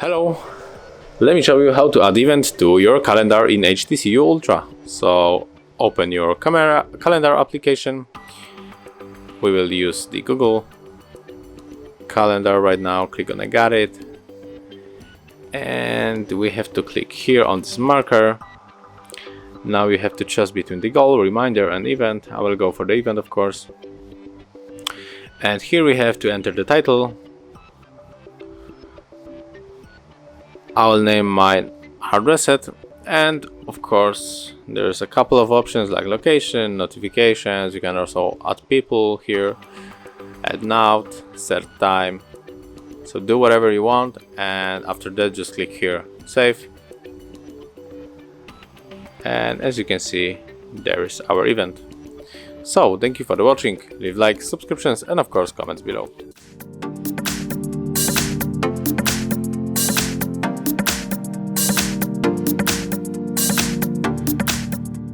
Hello, let me show you how to add event to your calendar in HTC U Ultra. So open your calendar application. We will use the Google Calendar right now. Click on I got it. And we have to click here on this marker. Now you have to choose between the goal, reminder and event. I will go for the event, of course. And here we have to enter the title. I will name mine Hard Reset, and of course there's a couple of options like location, notifications. You can also add people here, add note, set time. So do whatever you want, and after that just click here save. And as you can see, there is our event. So thank you for the watching. Leave likes, subscriptions and of course comments below.